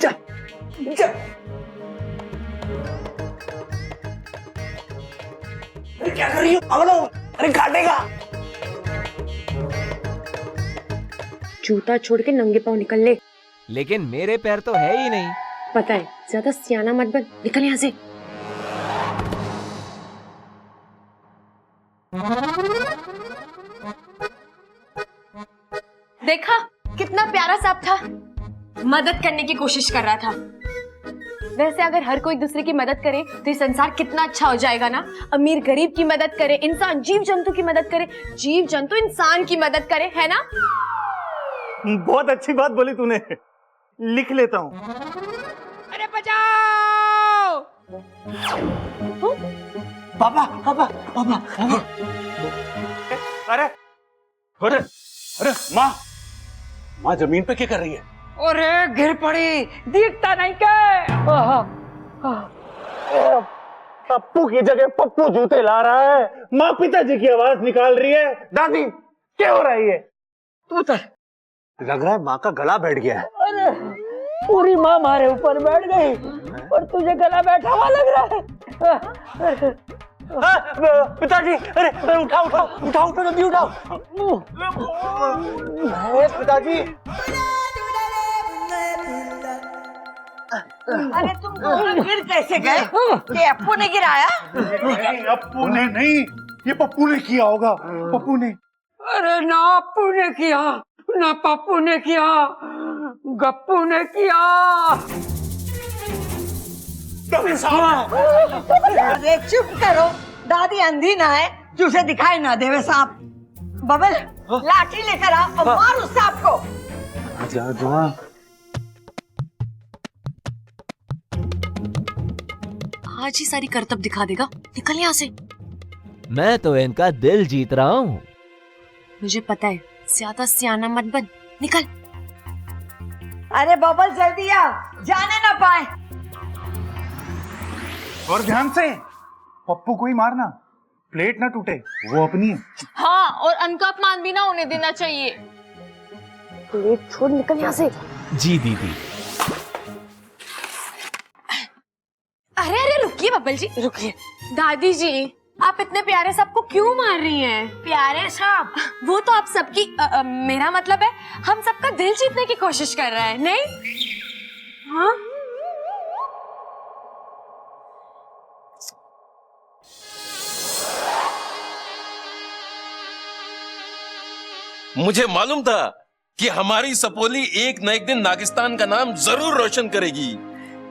जा, जा। अरे क्या कर रही हो? अगलो, अरे काटेगा। जूता छोड़ के नंगे पांव निकल ले। लेकिन मेरे पैर तो है ही नहीं। पता है, ज्यादा सियाना मत बन, निकल यहाँ से। देखा कितना प्यारा सांप था, मदद करने की कोशिश कर रहा था। वैसे अगर हर कोई दूसरे की मदद करे तो ये संसार कितना अच्छा हो जाएगा ना। अमीर गरीब की मदद करे, इंसान जीव जंतु की मदद करे, जीव जंतु इंसान की मदद करे, है ना? बहुत अच्छी बात बोली तूने, लिख लेता हूँ। अरे बचाओ! पापा पापा पापा पापा। अरे अरे अरे माँ, माँ जमीन पे क्या कर रही है? अरे गिर पड़ी, दिखता नहीं क्या? पप्पू की जगह पप्पू जूते ला रहा है। माँ पिताजी की आवाज निकाल रही है। दादी क्या हो रहा है ये? तू उतर। लग रहा है माँ का गला बैठ गया है। अरे पूरी माँ हमारे ऊपर बैठ गई और तुझे गला बैठा हुआ लग रहा है। पिताजी, अरे उठाओ उठाओ उठाओ उठाओ, जल्दी उठाओ। पिताजी, अरे तुम दोनों गिर कैसे गए? ये अप्पू ने गिराया? नहीं, अप्पू ने नहीं, ये पप्पू ने किया होगा। पप्पू ने। अरे ना अप्पू ने किया, ना पप्पू ने किया, गप्पू ने किया। अरे चुप करो, दादी अंधी ना है जो उसे दिखाई ना देवे सांप। बबल लाठी लेकर आ और मार उस सांप को। आज ही सारी करतब दिखा देगा, निकल यहाँ से। मैं तो इनका दिल जीत रहा हूँ। मुझे पता है, ज्यादा सियाना मत बन, निकल। अरे बबल जल्दी आ, जाने ना पाए। और ध्यान से, पप्पू को ही मारना, प्लेट ना टूटे, वो अपनी है। हाँ, और उनका अपमान भी ना होने देना चाहिए। प्लेट छोड़, निकल यहाँ से। जी दीदी। अरे अरे रुकिए बब्बल जी, रुकिए। दादी जी, आप इतने प्यारे सांप को क्यों मार रही हैं? प्यारे सांप? वो तो आप सबकी मेरा मतलब है, हम सबका दिल जीतने की कोशिश कर रहा है, नहीं? हाँ? मुझे मालूम था कि हमारी सपोली एक न एक दिन नागिस्तान का नाम जरूर रोशन करेगी।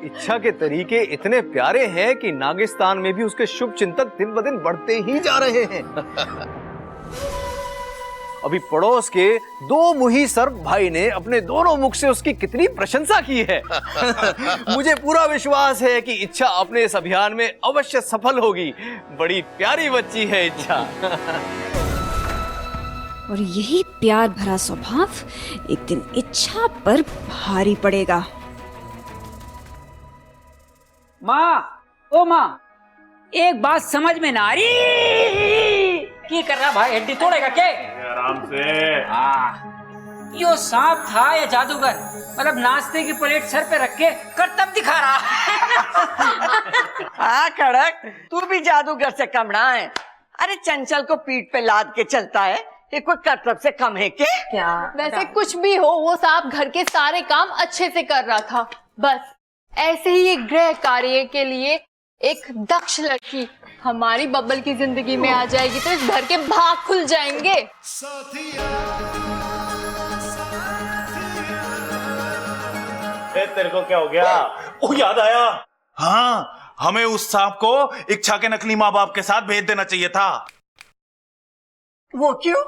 इच्छा के तरीके इतने प्यारे हैं कि नागिस्तान में भी उसके शुभ चिंतक दिन ब दिन बढ़ते ही जा रहे हैं। अभी पड़ोस के दो मुही सर्प भाई ने अपने दोनों मुख से उसकी कितनी प्रशंसा की है। मुझे पूरा विश्वास है कि इच्छा अपने इस अभियान में अवश्य सफल होगी। बड़ी प्यारी बच्ची है इच्छा। और यही प्यार भरा स्वभाव एक दिन इच्छा पर भारी पड़ेगा। माँ, ओ माँ, एक बात समझ में ना आ रही। क्या कर रहा भाई? हड्डी तोड़ेगा क्या? आराम से। यो सांप था या जादूगर? मतलब नाश्ते की प्लेट सर पे रख के करतब दिखा रहा। हाँ कड़क, तू भी जादूगर से कम ना है। अरे चंचल को पीठ पे लाद के चलता है, ये कोई करतब से कम है क्या? वैसे कुछ भी हो, वो सांप घर के सारे काम अच्छे से कर रहा था। बस ऐसे ही एक गृह कार्य के लिए एक दक्ष लड़की हमारी बब्बल की जिंदगी में आ जाएगी तो इस घर के भाग खुल जाएंगे। तेरे को क्या हो गया? ओ याद आया। हाँ, हमें उस सांप को इच्छा के नकली माँ बाप के साथ भेज देना चाहिए था। वो क्यों?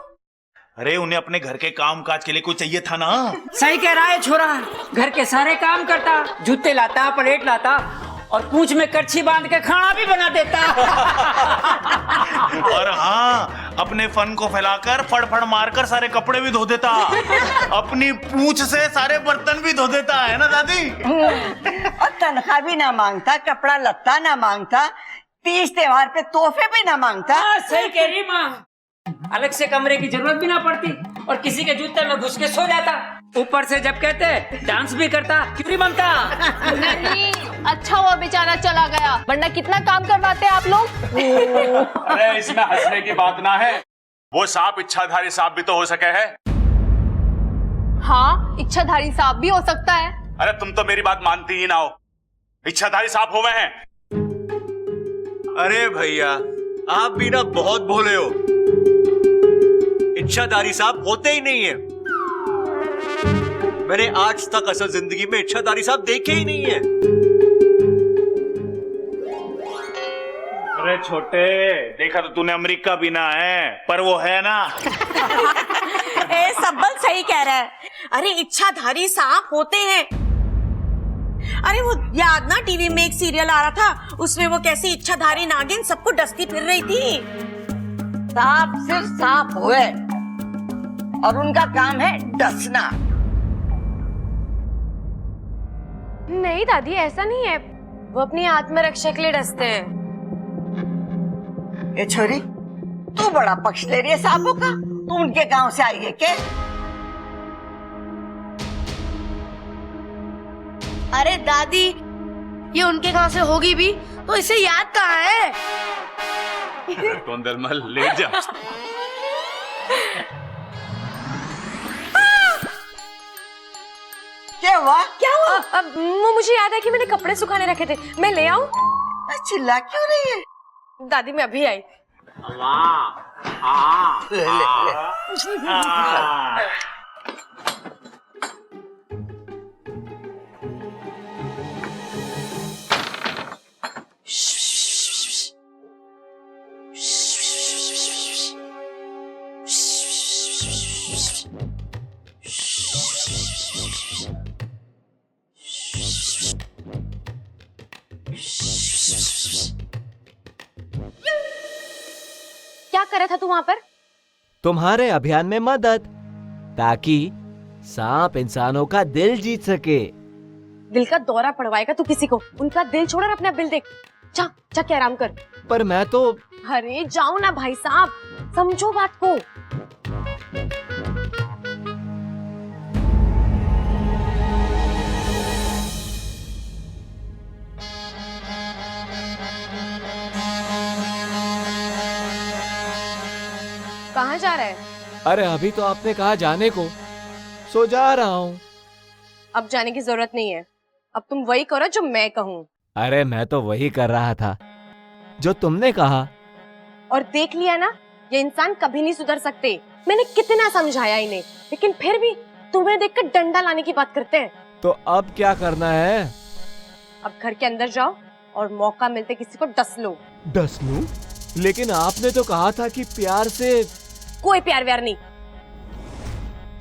अरे उन्हें अपने घर के काम काज के लिए कोई चाहिए था ना। सही कह रहा है छोरा, घर के सारे काम करता, जूते लाता, प्लेट लाता और पूंछ में करछी बांध के खाना भी बना देता। और हाँ, अपने फन को फैलाकर फड़फड़ मारकर सारे कपड़े भी धो देता। अपनी पूंछ से सारे बर्तन भी धो देता है ना दादी। और तनख्वाह भी ना मांगता, कपड़ा लत्ता ना मांगता, तीज त्योहार पे तोहफे भी ना मांगता। सही कह रही माँ, अलग से कमरे की जरूरत भी ना पड़ती और किसी के जूते में घुस के सो जाता। ऊपर से जब कहते डांस भी करता, क्यों बनता। नहीं, अच्छा हुआ बेचारा चला गया, वरना कितना काम करवाते आप लोग। अरे इसमें हंसने की बात ना है, वो सांप इच्छाधारी सांप भी तो हो सके है। हाँ, इच्छाधारी सांप भी हो सकता है। अरे तुम तो मेरी बात मानती ही ना हो, इच्छाधारी सांप हुए हैं। अरे भैया, आप भी ना बहुत भोले हो। इच्छाधारी सांप होते ही नहीं है। मैंने आज तक असल जिंदगी में इच्छाधारी सांप देखे ही नहीं है। अरे छोटे, देखा तो तूने अमेरिका भी ना है, पर वो है ना। ए सब्बल सही कह रहा है। अरे इच्छाधारी सांप होते हैं। अरे वो याद ना, टीवी में एक सीरियल आ रहा था, उसमें वो कैसी इच्छाधारी नागिन सबको डसती फिर रही थी। सांप सिर्फ सांप हुए और उनका काम है डसना। नहीं दादी, ऐसा नहीं है, वो अपनी आत्मरक्षा के लिए डसते हैं। ये छोरी, तू बड़ा पक्ष ले रही है सांपों का। तू उनके गांव से आई है क्या? अरे दादी, ये उनके गांव से होगी भी तो इसे याद कहाँ है? कौन दलमल, लेट जा। क्या हुआ? क्या हुआ? मुझे याद है कि मैंने कपड़े सुखाने रखे थे, मैं ले आऊं? चिल्ला क्यों रही है? दादी मैं अभी आई। ले ले ले। क्या कर रहा था तू वहां पर? तुम्हारे अभियान में मदद, ताकि सांप इंसानों का दिल जीत सके। दिल का दौरा पड़वाएगा तू किसी को? उनका दिल छोड़ और अपना बिल देख। जा जा के आराम कर। पर मैं तो। अरे जाओ ना भाई साहब, समझो बात को। कहाँ जा रहा है? अरे अभी तो आपने कहा जाने को, सो जा रहा हूँ। अब जाने की जरूरत नहीं है, अब तुम वही करो जो मैं कहूँ। अरे मैं तो वही कर रहा था जो तुमने कहा। और देख लिया ना, ये इंसान कभी नहीं सुधर सकते। मैंने कितना समझाया इन्हें, लेकिन फिर भी तुम्हें देखकर डंडा लाने की बात करते हैं। तो अब क्या करना है? अब घर के अंदर जाओ और मौका मिलते किसी को डस लो। डस लूं? लेकिन आपने तो कहा था कि प्यार से। कोई प्यार व्यार नहीं,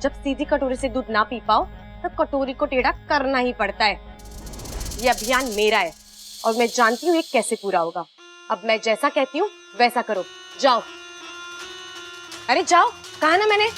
जब सीधी कटोरी से दूध ना पी पाओ तो कटोरी को टेढ़ा करना ही पड़ता है। ये अभियान मेरा है और मैं जानती हूँ ये कैसे पूरा होगा। अब मैं जैसा कहती हूँ वैसा करो। जाओ, अरे जाओ, कहा ना मैंने।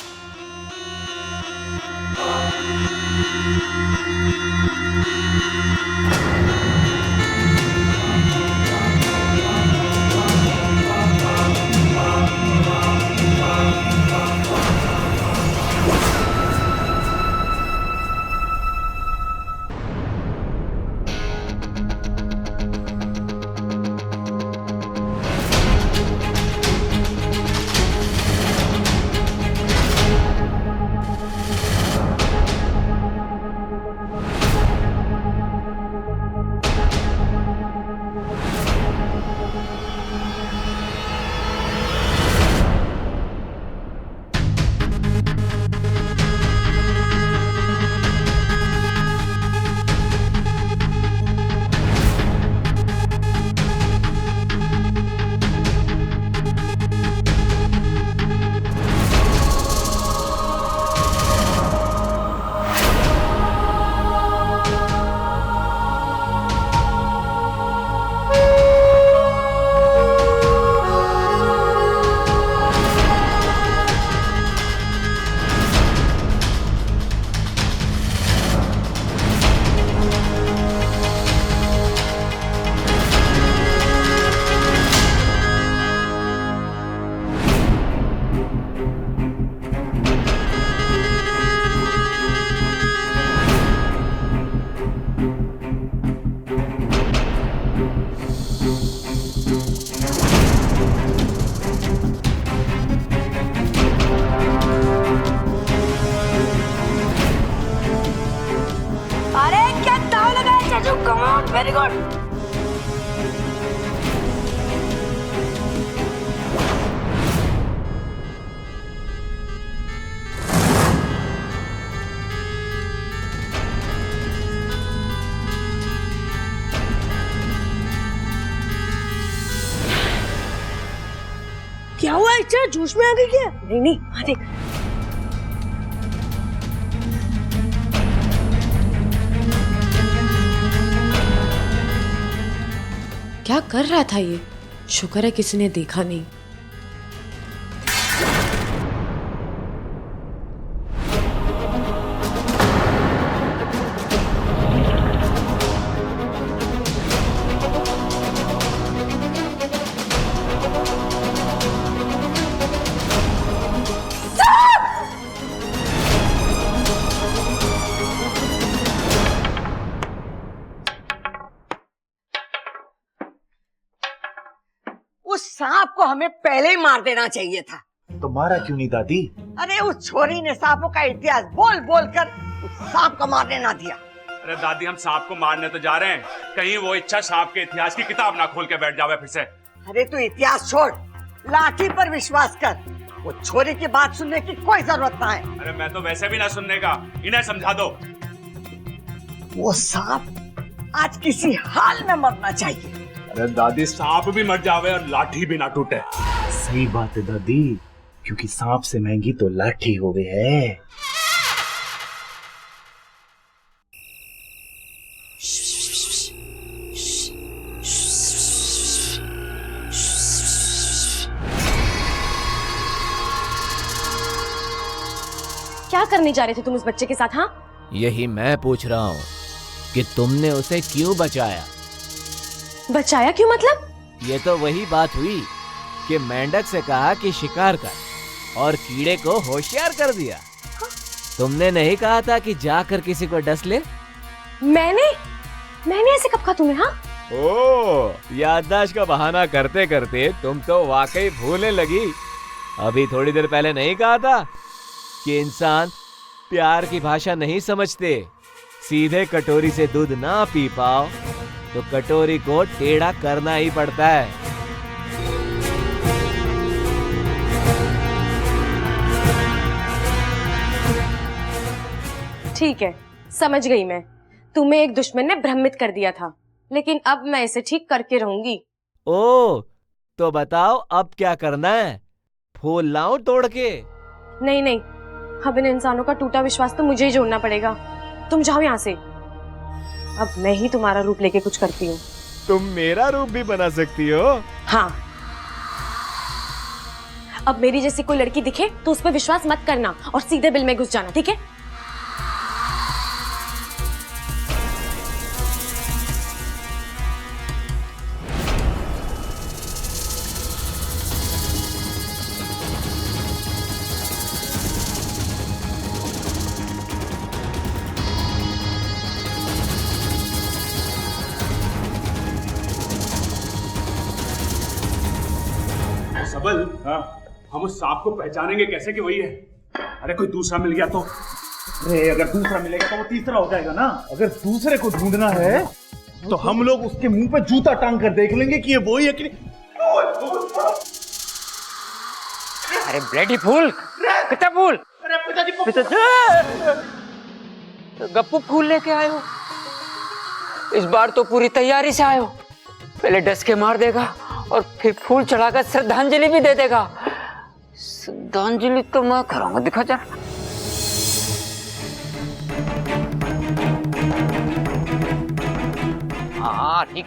Very good. क्या हुआ इच्छा, जोश में आ गई क्या? नहीं नहीं, हाँ देख। क्या कर रहा था ये? शुक्र है किसी ने देखा नहीं। उस सांप को हमें पहले ही मार देना चाहिए था। तो मारा क्यों नहीं दादी? अरे उस छोरी ने सांपों का इतिहास बोल बोल कर उस सांप को मारने ना दिया। अरे दादी, हम सांप को मारने तो जा रहे हैं, कहीं वो इच्छा सांप के इतिहास की किताब ना खोल के बैठ जावे फिर से। अरे तू इतिहास छोड़, लाठी पर विश्वास कर। वो छोरी की बात सुनने की कोई जरूरत ना है। अरे मैं तो वैसे भी ना सुनने का, इन्हें समझा दो। वो सांप आज किसी हाल में मरना चाहिए। अरे दादी, सांप भी मर जावे और लाठी भी ना टूटे। सही बात है दादी, क्योंकि सांप से महंगी तो लाठी हो गई है। क्या करने जा रहे थे तुम उस बच्चे के साथ? हाँ, यही मैं पूछ रहा हूँ कि तुमने उसे क्यों बचाया? बचाया क्यों मतलब? ये तो वही बात हुई कि मेंढक से कहा कि शिकार कर और कीड़े को होशियार कर दिया। तुमने नहीं कहा था कि जाकर किसी को डस ले? मैंने ऐसे कब कहा तुम्हें? हाँ, ओ, याददाश्त का बहाना करते करते तुम तो वाकई भूलने लगी। अभी थोड़ी देर पहले नहीं कहा था कि इंसान प्यार की भाषा नहीं समझते, सीधे कटोरी से दूध ना पी पाओ तो कटोरी को टेढ़ा करना ही पड़ता है। ठीक है, समझ गई मैं। तुम्हें एक दुश्मन ने भ्रमित कर दिया था, लेकिन अब मैं इसे ठीक करके रहूंगी। ओ, तो बताओ अब क्या करना है? फूल लाऊं तोड़ के? नहीं नहीं, अब इन इंसानों का टूटा विश्वास तो मुझे ही जोड़ना पड़ेगा। तुम जाओ यहाँ से। अब मैं ही तुम्हारा रूप लेके कुछ करती हूँ। तुम मेरा रूप भी बना सकती हो। हाँ, अब मेरी जैसी कोई लड़की दिखे तो उस पर विश्वास मत करना और सीधे बिल में घुस जाना, ठीक है? सबल, हाँ, हम उस सांप को पहचानेंगे कैसे कि वही है? अरे कोई दूसरा मिल गया तो? अरे अगर दूसरा मिलेगा तो वो तीसरा हो जाएगा ना। अगर दूसरे को ढूंढना है तो हम लोग उसके मुंह पे जूता टांग कर देख लेंगे कि ये वही है कि नहीं। अरे ब्लडी फूल, कितना फूल? अरे पिताजी, गप्पू फूल लेके आए हो? इस बार तो पूरी तैयारी से आए हो। पहले डस के मार देगा और फिर फूल चढ़ाकर श्रद्धांजलि भी दे देगा। श्रद्धांजलि तो मैं करूंगा, दिखा जा। हाँ ठीक।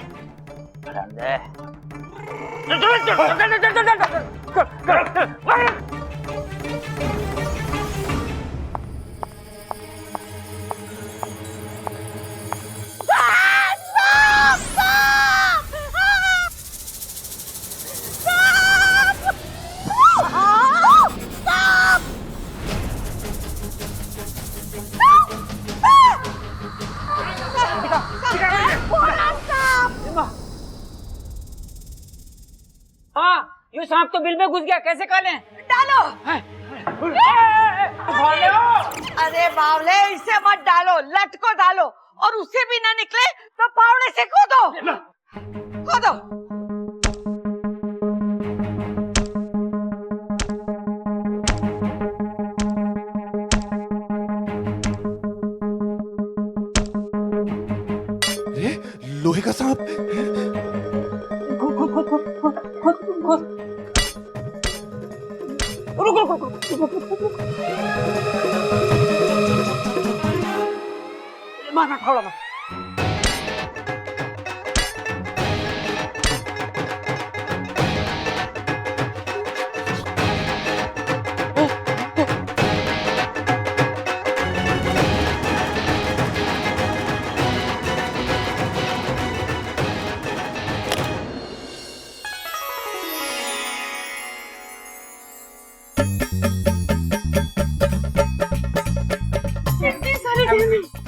हाँ, ये सांप तो बिल में घुस गया, कैसे कालें? डालो। अरे बावले, इसे मत डालो, लट को डालो, और उससे भी ना निकले तो फावड़े से कूदो। कूदो। लोहे का सांप। मार फावड़ा मार।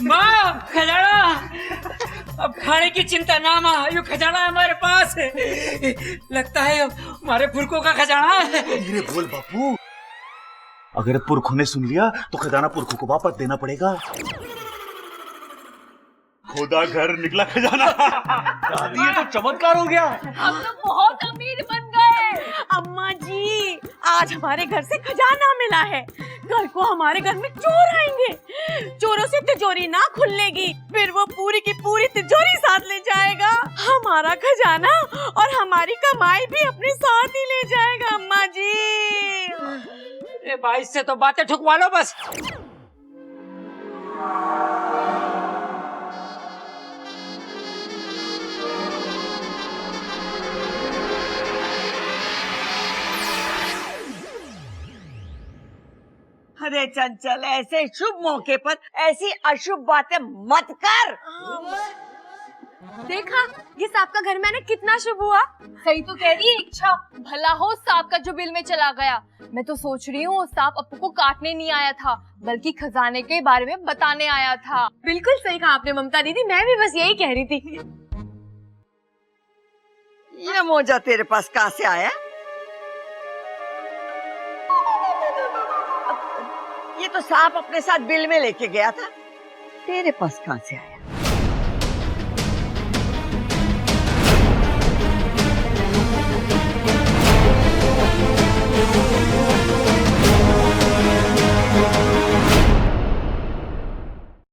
माँ, खजाना। अब खाने की चिंता ना माँ, यो खजाना हमारे पास है। लगता है हमारे पुरखों का खजाना है। धीरे बोल बापू, अगर पुरखों ने सुन लिया तो खजाना पुरखों को वापस देना पड़ेगा। खुदा घर निकला खजाना। दादी ये तो चमत्कार हो गया। हम तो बहुत अमीर बन गए। अम्मा जी, आज हमारे घर से खजाना मिला है। कल को हमारे घर में चोर आएंगे, चोरों से तिजोरी ना खुलेगी, फिर वो पूरी की पूरी तिजोरी साथ ले जाएगा। हमारा खजाना और हमारी कमाई भी अपने साथ ही ले जाएगा। अम्मा जी, ए भाई से तो बातें ठुकवा लो बस। अरे चंचल, ऐसे शुभ मौके पर ऐसी अशुभ बातें मत कर। देखा, ये सांप का घर मैंने कितना शुभ हुआ। सही तो कह रही है इच्छा, भला हो सांप का जो बिल में चला गया। मैं तो सोच रही हूँ सांप अपू को काटने नहीं आया था, बल्कि खजाने के बारे में बताने आया था। बिल्कुल सही कहा आपने ममता दीदी, मैं भी बस यही कह रही थी। ये मोजा तेरे पास कहाँ से आया? ये तो सांप अपने साथ बिल में लेके गया था, तेरे पास कहाँ से आया?